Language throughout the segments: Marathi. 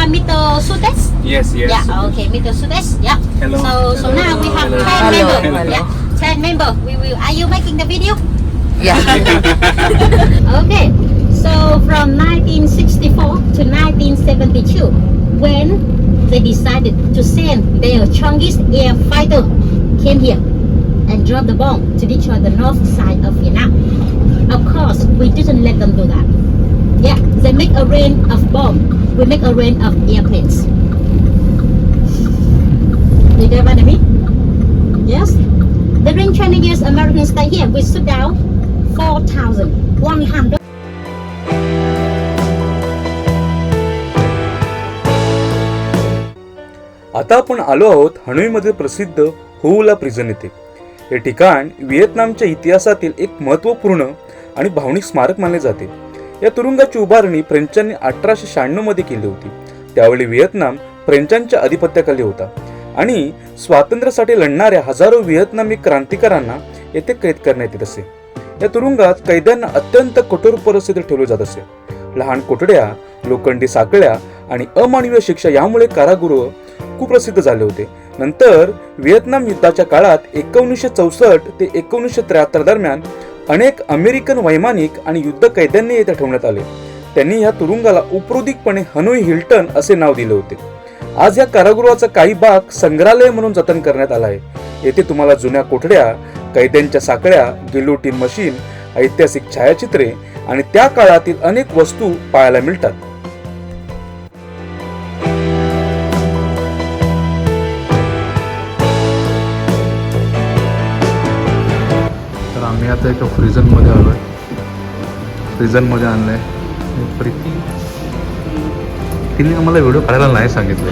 Mr. Sudes? Yes. Yeah, okay, Mr. Sudes. Yeah. Hello. So now we have 10 Hello. members. Hello. Yeah, 10 members. Are you making the video? Yeah. Okay. So from 1964 to 1972, when they decided to send their Changis air fighter came here and dropped the bomb to destroy the north side of Vietnam. Of course, we didn't let them do that. Yeah, they make a rain of bomb. We make a rain of airplanes. You get what I mean? Yes. During 20 years, Americans stay here. We stood down 4,100. आता आपण आलो आहोत हनोईमधील प्रसिद्ध होऊला प्रिझन येथे. हे ठिकाण व्हिएतनामच्या इतिहासातील एक महत्त्वपूर्ण आणि भावनिक स्मारक मानले जाते. या तुरुंगाची उभारणी फ्रेंचांनी 1896 मध्ये केली होती. त्यावेळी व्हिएतनाम फ्रेंचांच्या अधिपत्याखाली होता आणि स्वातंत्र्यासाठी लढणाऱ्या हजारो व्हिएतनामी क्रांतिकारांना येथे कैद करण्यात येत असे. या तुरुंगात कैद्यांना अत्यंत कठोर परिस्थितीत ठेवले जात असे. लहान कोठड्या, लोखंडी साखळ्या आणि अमानवीय शिक्षा यामुळे कारागृह कुप्रसिद्ध झाले होते. नंतर व्हिएतनाम युद्धाच्या काळात 1964 ते 1973 दरम्यान अनेक अमेरिकन वैमानिक आणि युद्ध कैद्यांनी येथे ठेवण्यात आले. त्यांनी या तुरुंगाला उपरोधिकपणे हनोई हिल्टन असे नाव दिले होते. आज या कारागृहाचा काही भाग संग्रहालय म्हणून जतन करण्यात आला आहे. येथे तुम्हाला जुन्या कोठड्या, कैद्यांच्या साखळ्या, गिलोटिन मशीन, ऐतिहासिक छायाचित्रे आणि त्या काळातील अनेक वस्तू पाहायला मिळतात. तर आम्ही आता एका प्रिझनमध्ये आलोय. प्रिझनमध्ये आणलंय प्रीती. तिने आम्हाला व्हिडिओ काढायला नाही सांगितलं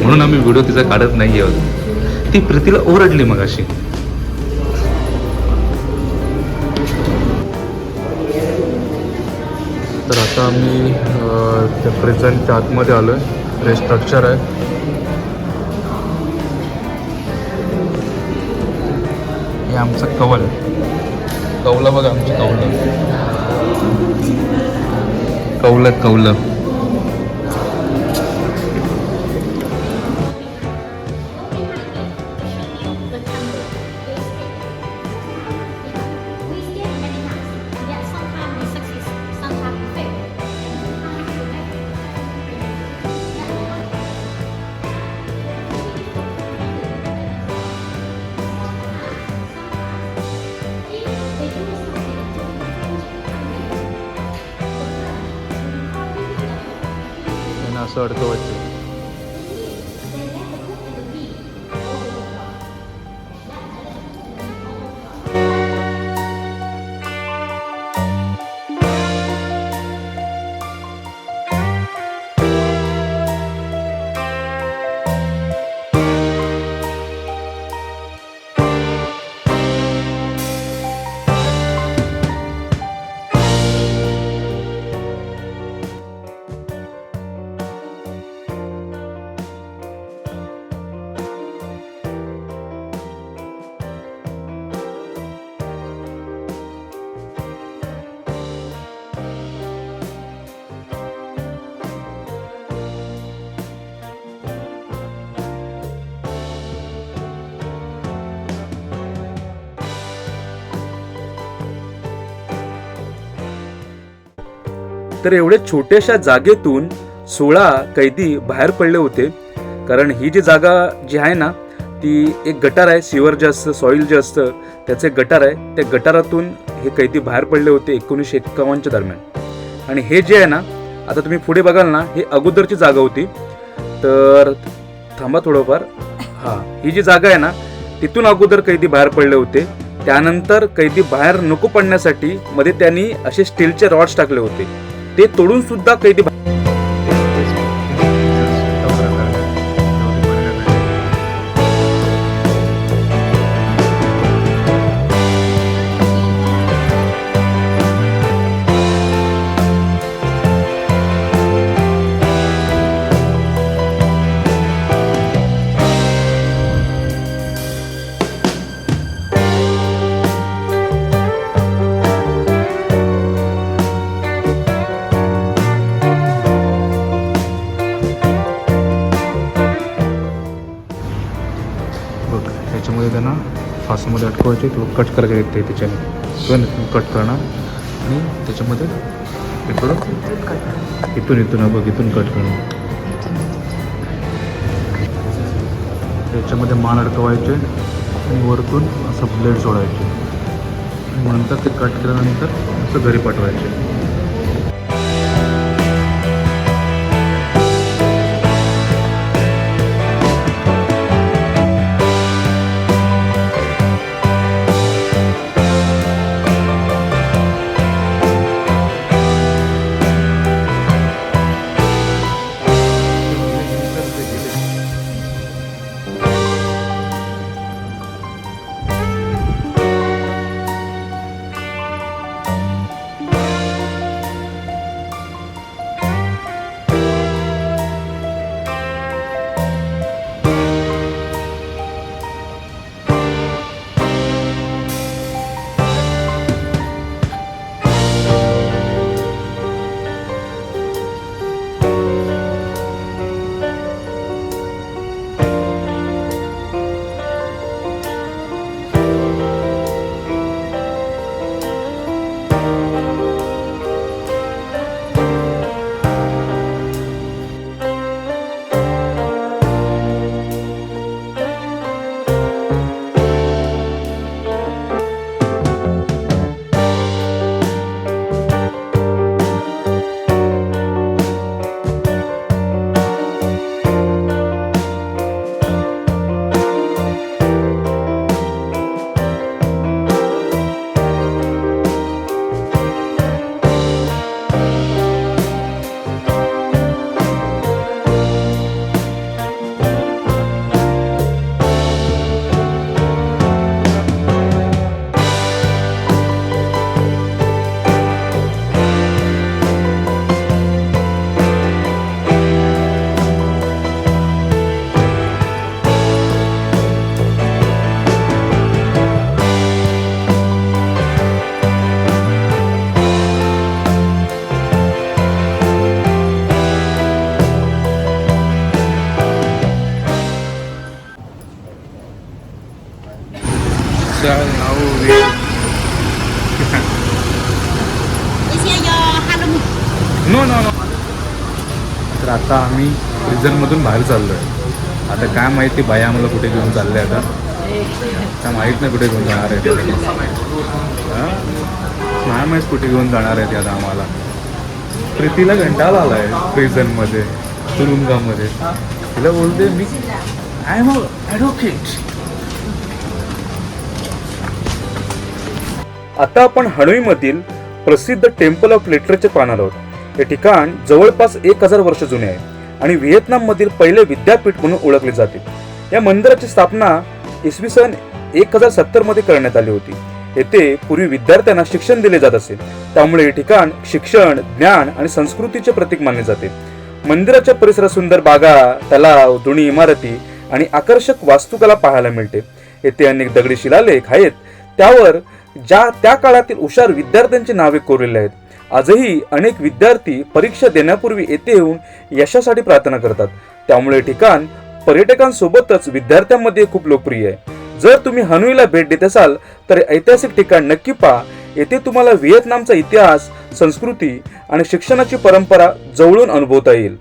म्हणून आम्ही व्हिडिओ तिचा काढत नाही आहोत. ती प्रीतीला ओरडली मग अशी. तर आता आम्ही त्या प्रिझनच्या आतमध्ये आलोय. हे स्ट्रक्चर आहे. हे आमचं कौलं बघा. आमची कौलं. असं अडकवायचं. तर एवढ्या छोट्याशा जागेतून 16 कैदी बाहेर पडले होते. कारण ही जी जागा जी आहे ना, ती एक गटार आहे. सिवर जे असतं, सॉईल जे असतं, त्याचं एक गटार आहे. त्या गटारातून हे कैदी बाहेर पडले होते 1951च्या दरम्यान. आणि हे जे आहे ना, आता तुम्ही पुढे बघाल ना, हे अगोदरची जागा होती. तर थांबा थोडंफार. ही जी जागा आहे ना, तिथून अगोदर कैदी बाहेर पडले होते. त्यानंतर कैदी बाहेर नको पडण्यासाठी मध्ये त्यांनी असे स्टीलचे रॉड्स टाकले होते. ते तोडून सुद्धा कैदी ना फासमध्ये अटकवायचे तो कट करायचे येते त्याच्याने कट करणार आणि त्याच्यामध्ये इथून बघ इथून कट करणार. त्याच्यामध्ये मान अडकवायचे आणि वरतून असं ब्लेड जोडायचे आणि नंतर ते कट केल्यानंतर असं घरी पाठवायचे. No no no. तर आता आम्ही प्रिझनमधून बाहेर चाललो आहे. आता काय माहिती बाई आम्हाला कुठे घेऊन चालले आता काय माहीत नाही कुठे घेऊन जाणार आहे ते. नाही माहीत कुठे घेऊन जाणार आहे ते आता आम्हाला. प्रीतीला घंटाळा आला आहे प्रिझनमध्ये तुरुंगामध्ये. तिला बोलते मी आय एम ॲडव्होकेट. आता आपण हनोईमधील प्रसिद्ध टेम्पल ऑफ लिटरेचर पाहणार आहोत. हे ठिकाण जवळपास 1000 वर्ष जुने आहे आणि व्हिएतनाममधील पहिले विद्यापीठ म्हणून ओळखले जाते. या मंदिराची स्थापना इसवी सन 1070 मध्ये करण्यात आली होती. येथे पूर्वी विद्यार्थ्यांना शिक्षण दिले जात असे, त्यामुळे हे ठिकाण शिक्षण, ज्ञान आणि संस्कृतीचे प्रतीक मानले जाते. मंदिराच्या परिसरात सुंदर बागा, तलाव, जुनी इमारती आणि आकर्षक वास्तुकला पाहायला मिळते. येथे अनेक दगडी शिलालेख आहेत, त्यावर त्या काळातील हुशार विद्यार्थ्यांची नावे कोरलेली आहेत. आजही अनेक विद्यार्थी परीक्षा देण्यापूर्वी येथे येऊन यशासाठी प्रार्थना करतात. त्यामुळे ठिकाण पर्यटकांसोबतच विद्यार्थ्यांमध्ये खूप लोकप्रिय आहे. जर तुम्ही हनोईला भेट देत असाल तर ऐतिहासिक ठिकाण नक्की पहा. येथे तुम्हाला व्हिएतनामचा इतिहास, संस्कृती आणि शिक्षणाची परंपरा जवळून अनुभवता येईल.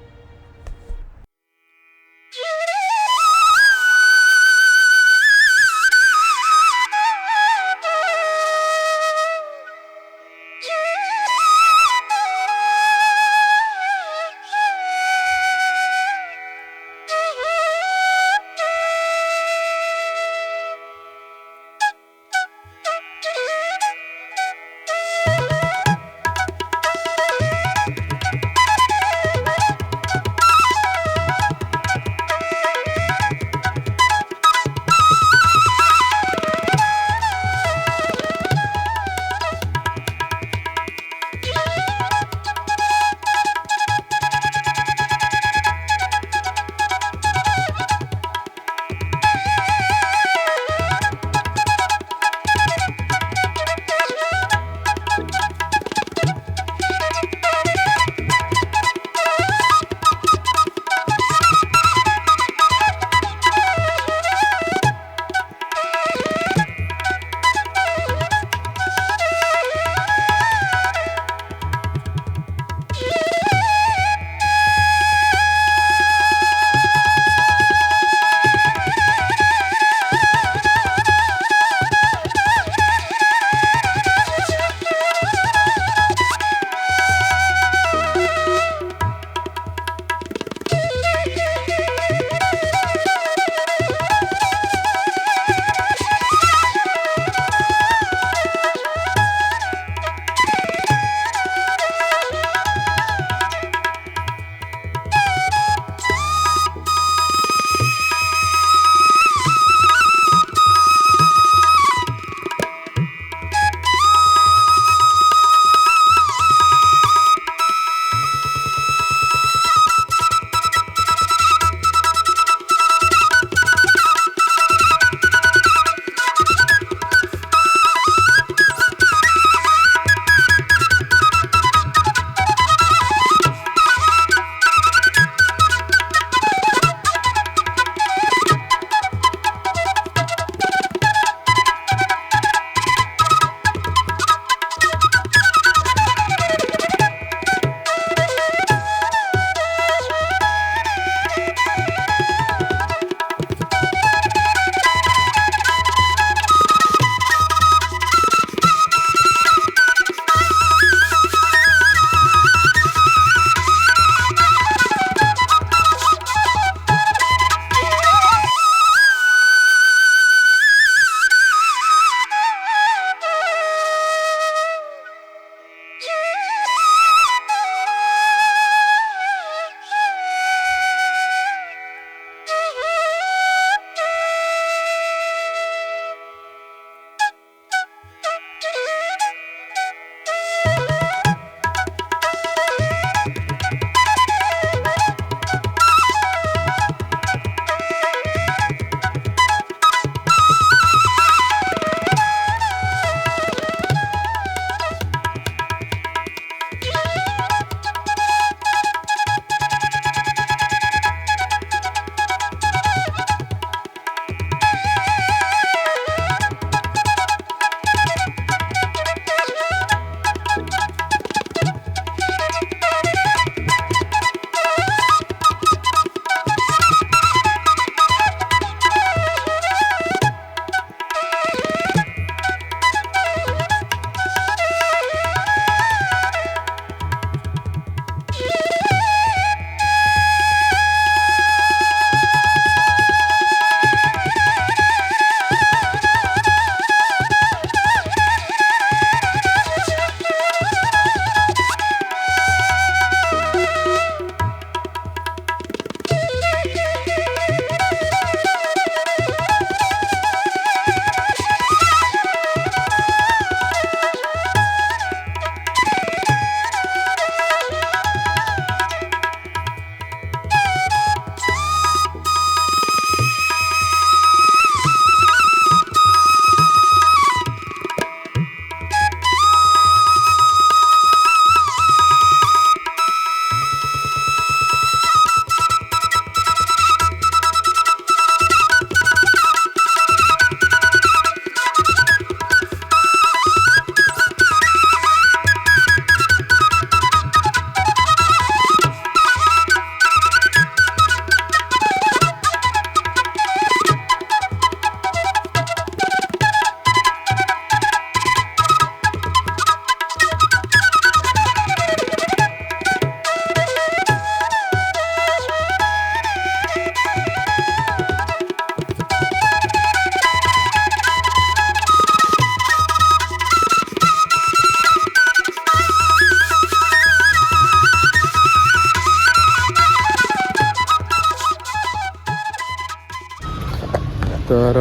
तर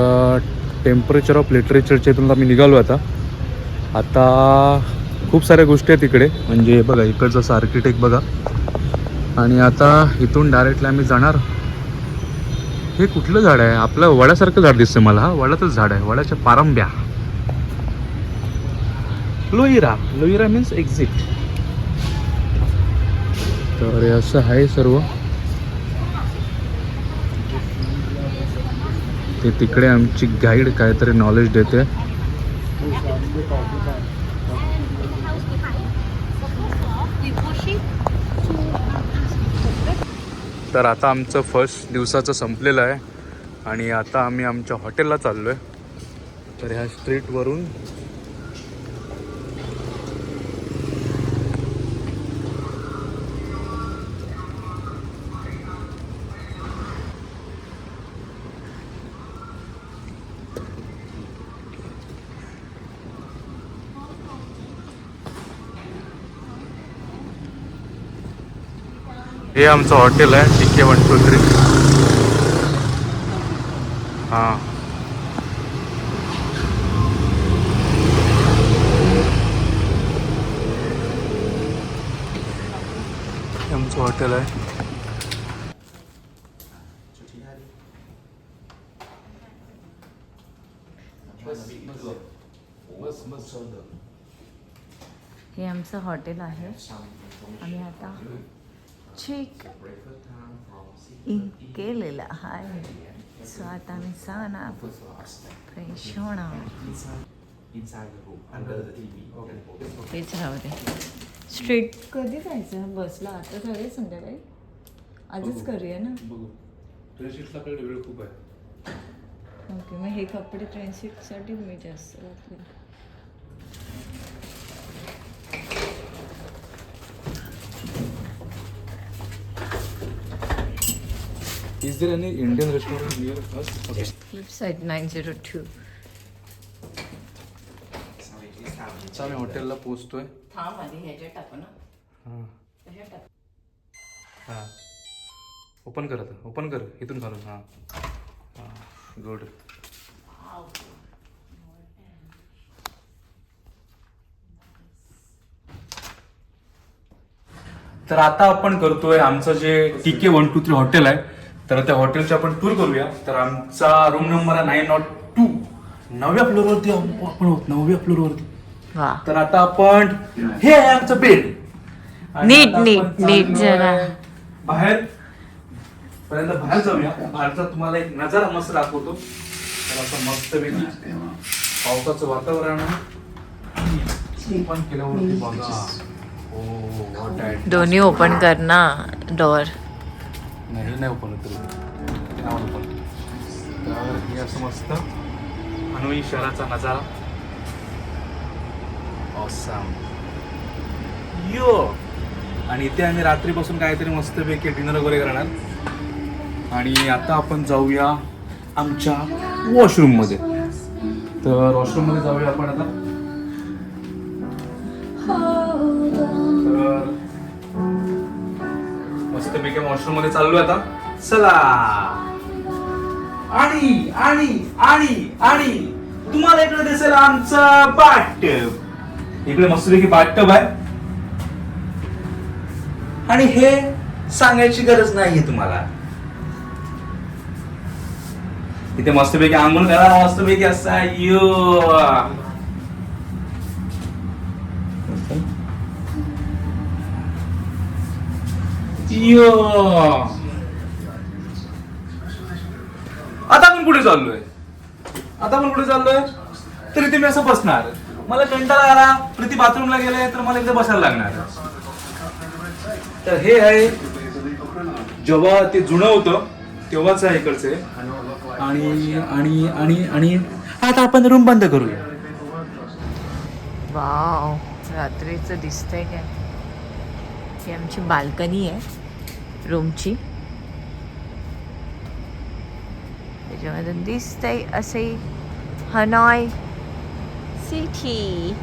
टेम्परेचर ऑफ लिटरेचरच्या इथून आम्ही निघालो आता खूप साऱ्या गोष्टी आहेत इकडे. म्हणजे बघा इकडचं असं आर्किटेक्ट बघा. आणि आता इथून डायरेक्टली आम्ही जाणार. हे कुठलं झाड आहे? आपलं वड्यासारखं झाड दिसतं मला. हा वडाचंच झाड आहे, वड्याच्या पारंब्या. लोईरा मीन्स एक्झिट. तर हे असं आहे सर्व. ते तिकडे आमची गाईड काहीतरी नॉलेज देते. तर आता आमचं फर्स्ट दिवसाचं संपलेलं आहे आणि आता आम्ही आमच्या हॉटेलला चाललो आहे. तर ह्या स्ट्रीटवरून हे आमचं हॉटेल आहे TK 123. हां आमचं हॉटेल आहे. हे आमचं हॉटेल आहे. आम्ही आता चेक इन केलेलं आहे. सो आता आम्ही जाणार फ्रेश होणार. तेच राहू दे. स्ट्रीट कधी जायचं बसला? आता झाले संध्याकाळी. आजच करूया ना. वेळ खूप आहे. ओके मग हे कपडे ट्रेन सीटसाठी मी जास्त घातले. Is there any Indian restaurant near us? Okay. फ्लिपसाईड 902. आता आम्ही हॉटेलला पोहोचतोय. थांब आधी ह्याच्यात टाकू ना. हां ह्याच्यात टाक. हां ओपन कर आता. ओपन कर इथून घालून. हां हां गुड. तर आता आपण करतोय आमचं जे TK 123 हॉटेल आहे. तर त्या हॉटेलची आपण टूर करूया. तर आमचा रूम नंबर आहे 902. 9व्या फ्लोअरवरती आपण आहोत. 9व्या फ्लोअरवरती. वा तर आता आपण हे आहे आमचं बेड. नीट नीट जरा बाहेर पर्यंत बाहेर जाऊया. बाहेरचा तुम्हाला एक नजारा मस्त दाखवतो. तर असं मस्त पावसाचं वातावरण ओपन केल्यावरती बघा. दोन्ही ओपन कर ना डोअर. नाही ओपन होत. तर हे असं मस्त हनोई शहराचा नजारा. ऑसम यो. आणि इथे आम्ही रात्रीपासून काहीतरी मस्तपैकी डिनर वगैरे करणार. आणि आता आपण जाऊया आमच्या वॉशरूम मध्ये. तर वॉशरूम मध्ये जाऊया आपण आता. तर मस्तपैकी वॉशरूम मध्ये चाललोय आता. चला. आणि आणि आणि आणि तुम्हाला इकडे दिसेल आमचं बाथटब. इकडे मस्तपैकी बाथटब आहे. आणि हे सांगायची गरज नाहीये तुम्हाला. इथे मस्तपैकी आंघोळ करा. मस्तपैकी असा यो. यो. आता आपण कुठे चाललोय? तर इथे मी असं बसणार. मला कंटाळा आला. प्रीती बाथरूमला गेले तर मला इथे बसायला लागणार. तर हे आहे जेव्हा ते जुनं होतं तेव्हाच आहे इकडचे. आणि आणि आणि आणि आता आपण रूम बंद करूया. वाव रात्रीचं दिसतंय काय. ही आमची बाल्कनी आहे रूमची. त्याच्यामध्ये दिसतंय असे हनॉय सिटी.